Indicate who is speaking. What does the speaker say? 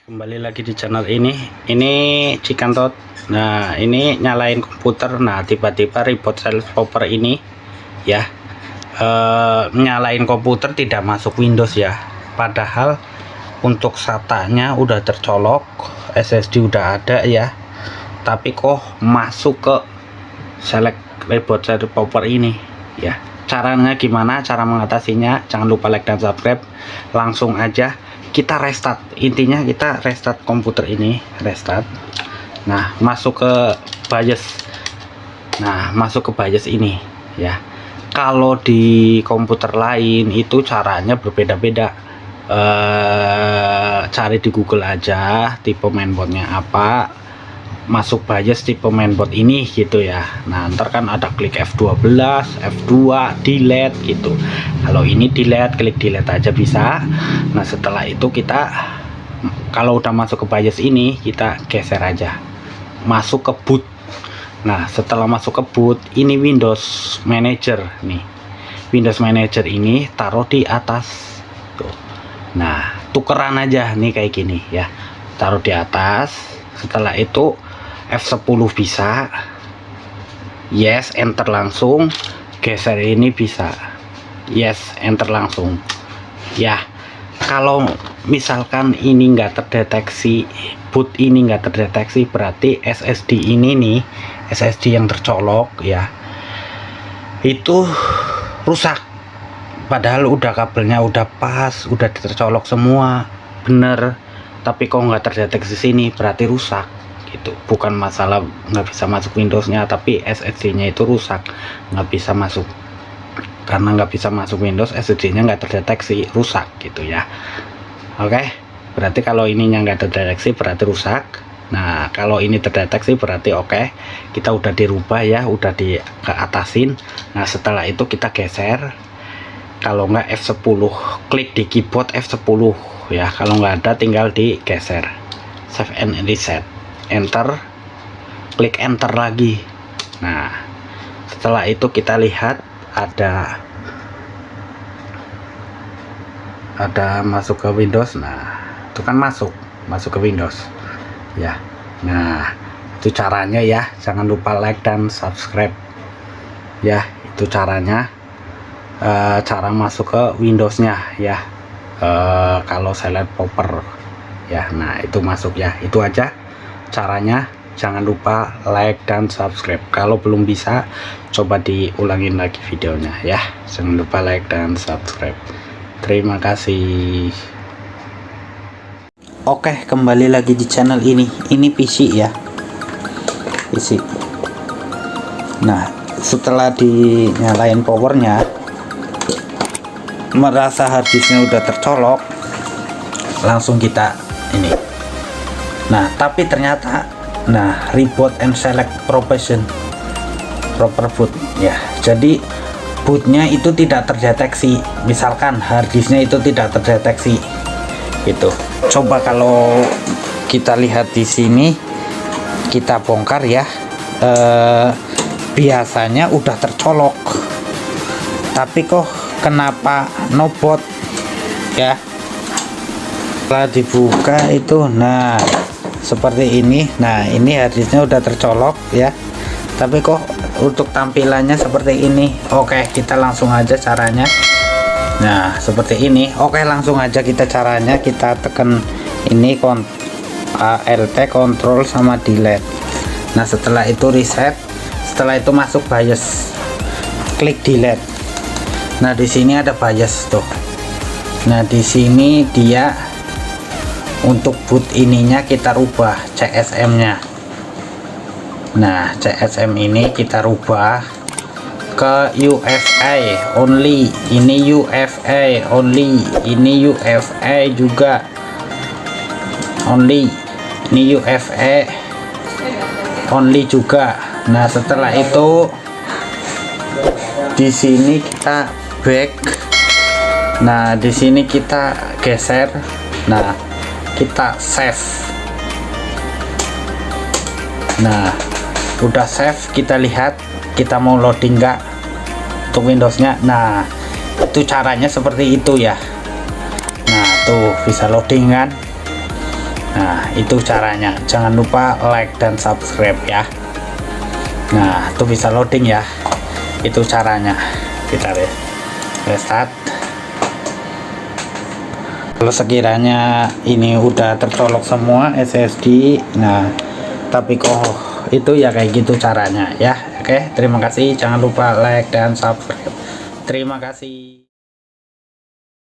Speaker 1: Kembali lagi di channel ini Cikantot. Nah, ini nyalain komputer. Nah, tiba-tiba reboot Sales Popper ini ya, nyalain komputer tidak masuk Windows ya, padahal untuk SATA-nya udah tercolok, SSD udah ada ya, tapi kok masuk ke reboot Sales Popper ini ya. Caranya gimana, cara mengatasinya? Jangan lupa like dan subscribe. Langsung aja kita restart. Intinya kita restart komputer ini, restart. Nah, masuk ke BIOS. Nah, masuk ke BIOS ini ya. Kalau di komputer lain itu caranya berbeda-beda. Cari di Google aja tipe mainboardnya apa, masuk BIOS tipe mainboard ini gitu ya. Nah, ntar kan ada klik F12, F2, delete gitu. Kalau ini delete, klik delete aja bisa. Nah, setelah itu kita kalau udah masuk ke BIOS ini, kita geser aja masuk ke boot. Nah, setelah masuk ke boot, ini Windows Manager nih. Windows Manager ini taruh di atas tuh. Nah, tukeran aja nih kayak gini ya, taruh di atas. Setelah itu F10 bisa, yes, enter langsung. Geser ini bisa, yes, enter langsung ya. Kalau misalkan ini nggak terdeteksi, boot ini nggak terdeteksi, berarti SSD ini nih, SSD yang tercolok ya, itu rusak. Padahal udah kabelnya udah pas, udah tercolok semua bener, tapi kok nggak terdeteksi sini, berarti rusak gitu. Bukan masalah nggak bisa masuk Windowsnya, tapi SSD-nya itu rusak, nggak bisa masuk. Karena nggak bisa masuk Windows, SSD-nya nggak terdeteksi, rusak gitu ya. Oke, berarti kalau ininya nggak terdeteksi berarti rusak. Nah, kalau ini terdeteksi berarti oke, kita udah dirubah ya, udah dikeatasin. Nah, setelah itu kita geser. Kalau nggak F10, klik di keyboard F10 ya. Kalau nggak ada tinggal digeser, save and reset, enter, klik enter lagi. Nah, setelah itu kita lihat ada masuk ke Windows. Nah, itu kan masuk ke Windows ya. Nah, itu caranya ya. Jangan lupa like dan subscribe ya. Itu caranya, cara masuk ke Windowsnya ya. Kalau Sales Popper ya. Nah, itu masuk ya. Itu aja caranya. Jangan lupa like dan subscribe. Kalau belum bisa, coba diulangin lagi videonya ya. Jangan lupa like dan subscribe. Terima kasih. Oke, kembali lagi di channel ini. Ini PC ya, PC. Nah, setelah dinyalain powernya, merasa harddisknya udah tercolok, langsung kita ini. Nah, tapi ternyata reboot and select proper boot ya. Jadi bootnya itu tidak terdeteksi, misalkan harddisknya itu tidak terdeteksi gitu. Coba kalau kita lihat di sini, kita bongkar ya. Biasanya udah tercolok, tapi kok kenapa no boot ya. Setelah dibuka itu, nah seperti ini. Nah, ini harddisknya udah tercolok ya, tapi kok untuk tampilannya seperti ini. Oke, kita langsung aja caranya. Nah, seperti ini. Oke, langsung aja kita caranya. Kita tekan ini Alt Control sama delete. Nah, setelah itu reset. Setelah itu masuk BIOS, klik delete. Nah, di sini ada BIOS tuh. Nah, di sini dia untuk boot ininya kita rubah CSM nya. Nah, CSM ini kita rubah ke UFA only. Ini UFA only, ini UFA juga only, ini UFA only juga. Nah, setelah itu di sini kita back. Nah, di sini kita geser. Nah, kita save. Nah, udah save, kita lihat kita mau loading nggak untuk Windowsnya. Nah, itu caranya seperti itu ya. Nah, tuh bisa loading kan. Nah itu caranya, jangan lupa like dan subscribe ya. Nah itu bisa loading ya, itu caranya. Kita restart. Kalau sekiranya ini udah tercolok semua SSD, nah tapi kok itu ya kayak gitu caranya ya. Oke, terima kasih, jangan lupa like dan subscribe. Terima kasih.